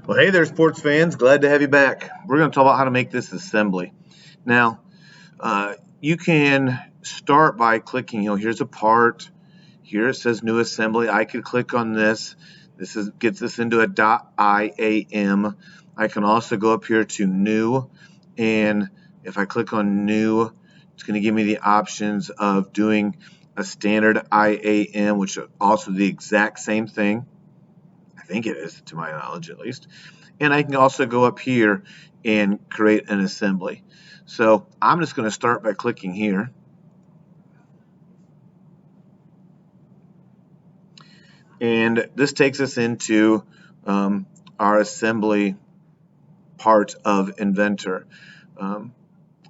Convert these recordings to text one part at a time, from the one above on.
Well, hey there, sports fans. Glad to have you back. We're going to talk about how to make this assembly. Now, you can start by clicking, here's a part. Here it says new assembly. I could click on this. Gets us into a .iam. I can also go up here to new, and if I click on new, it's going to give me the options of doing a standard IAM, which is also the exact same thing. I think it is, to my knowledge at least. And I can also go up here and create an assembly. So I'm just going to start by clicking here. And this takes us into our assembly part of Inventor. I'm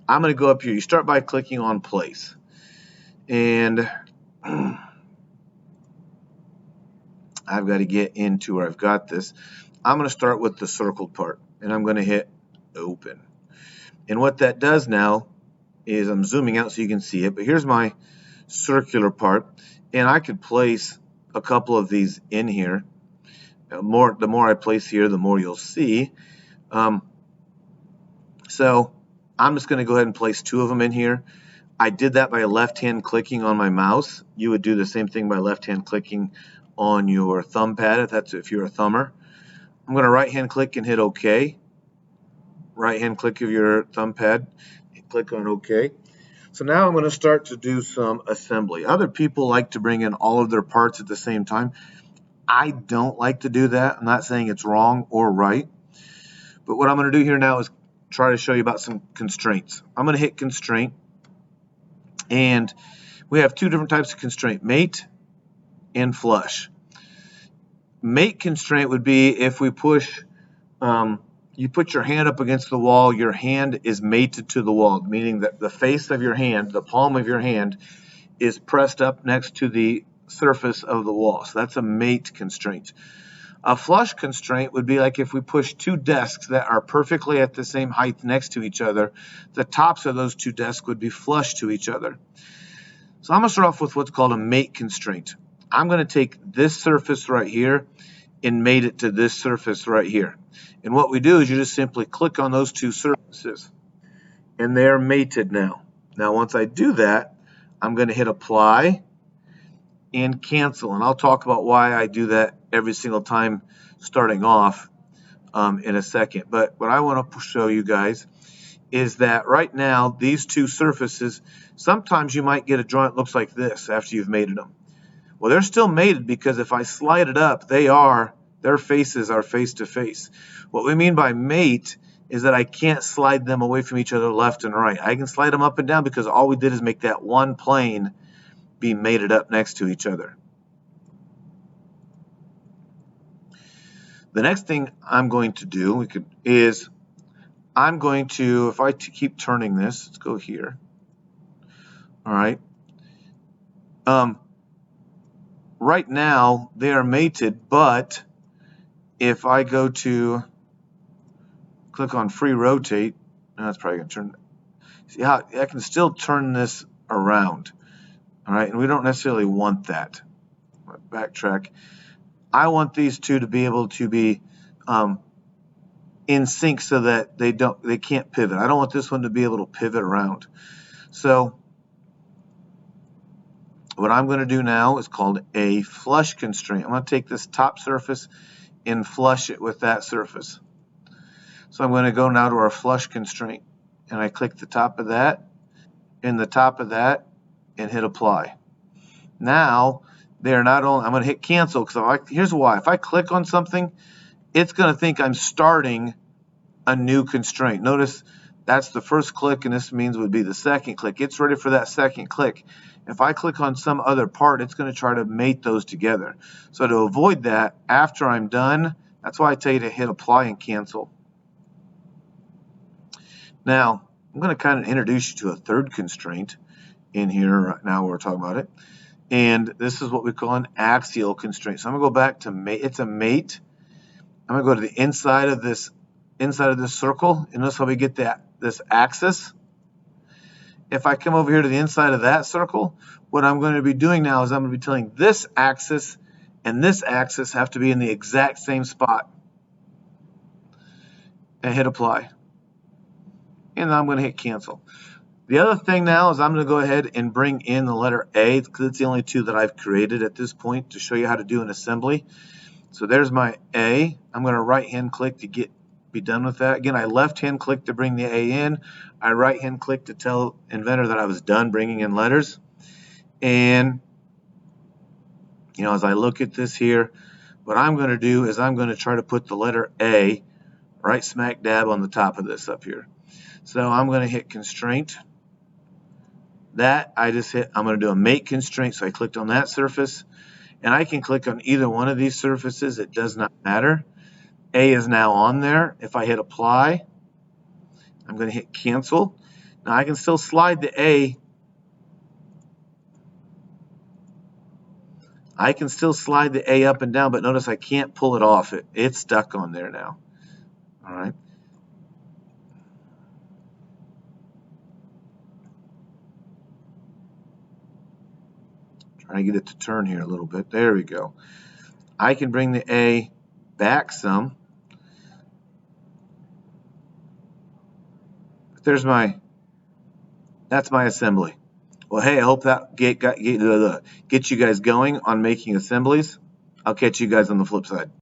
going to go up here. You start by clicking on place. And I've got to get into where I've got this. I'm going to start with the circled part, and I'm going to hit open. And what that does now is I'm zooming out so you can see it, but here's my circular part, and I could place a couple of these in here. The more I place here, the more you'll see. So I'm just going to go ahead and place 2 of them in here. I did that by left-hand clicking on my mouse. You would do the same thing by left-hand clicking on your thumb pad if you're a thumber. I'm going to right-hand click and hit OK. Right-hand click of your thumb pad, click on OK. So now I'm going to start to do some assembly. Other people like to bring in all of their parts at the same time. I don't like to do that. I'm not saying it's wrong or right. But what I'm going to do here now is try to show you about some constraints. I'm going to hit constraint. And we have 2 different types of constraint, mate and flush. Mate constraint would be if we push, you put your hand up against the wall, your hand is mated to the wall, meaning that the face of your hand, the palm of your hand, is pressed up next to the surface of the wall. So that's a mate constraint. A flush constraint would be like if we push 2 desks that are perfectly at the same height next to each other, the tops of those 2 desks would be flush to each other. So I'm going to start off with what's called a mate constraint. I'm going to take this surface right here and mate it to this surface right here. And what we do is you just simply click on those 2 surfaces, and they're mated now. Now once I do that, I'm going to hit apply and cancel, and I'll talk about why I do that every single time starting off in a second. But what I want to show you guys is that right now these 2 surfaces, sometimes you might get a drawing that looks like this after you've mated them. Well, they're still mated because if I slide it up, their faces are face to face. What we mean by mate is that I can't slide them away from each other left and right. I can slide them up and down because all we did is make that one plane be mated up next to each other. The next thing I'm going to do is I'm going to, if I keep turning this, let's go here. All right. Right now they are mated, but if I go to click on free rotate, that's probably going to turn. See how I can still turn this around. All right, and we don't necessarily want that. Backtrack. I want these 2 to be able to be in sync so that they can't pivot. I don't want this one to be able to pivot around. So what I'm going to do now is called a flush constraint. I'm going to take this top surface and flush it with that surface. So I'm going to go now to our flush constraint, and I click the top of that and the top of that and hit apply. Now they're not only, I'm going to hit cancel because here's why. If I click on something, it's going to think I'm starting a new constraint. Notice that's the first click, and this means would be the second click. It's ready for that second click. If I click on some other part, it's going to try to mate those together. So to avoid that, after I'm done, that's why I tell you to hit apply and cancel. Now, I'm going to kind of introduce you to a third constraint in here right now. We're talking about it. And this is what we call an axial constraint. So I'm going to go back to mate. It's a mate. I'm going to go to the inside of this circle, and notice how we get this axis. If I come over here to the inside of that circle, what I'm going to be doing now is I'm going to be telling this axis and this axis have to be in the exact same spot. and hit apply. And I'm going to hit cancel. The other thing now is I'm going to go ahead and bring in the letter A because it's the only two that I've created at this point to show you how to do an assembly. So there's my A. I'm going to right-hand click to be done with that. Again, I left-hand click to bring the A in. I right-hand click to tell Inventor that I was done bringing in letters. And, as I look at this here, what I'm going to do is I'm going to try to put the letter A right smack dab on the top of this up here. So I'm going to hit constraint. That I just hit, I'm going to do a make constraint. So I clicked on that surface. And I can click on either one of these surfaces. It does not matter. A is now on there. If I hit apply, I'm going to hit cancel. Now I can still slide the A. I can still slide the A up and down, but notice I can't pull it off. It's stuck on there now. All right. Trying to get it to turn here a little bit. There we go. I can bring the A back some. That's my assembly. Well, hey, I hope that get you guys going on making assemblies. I'll catch you guys on the flip side.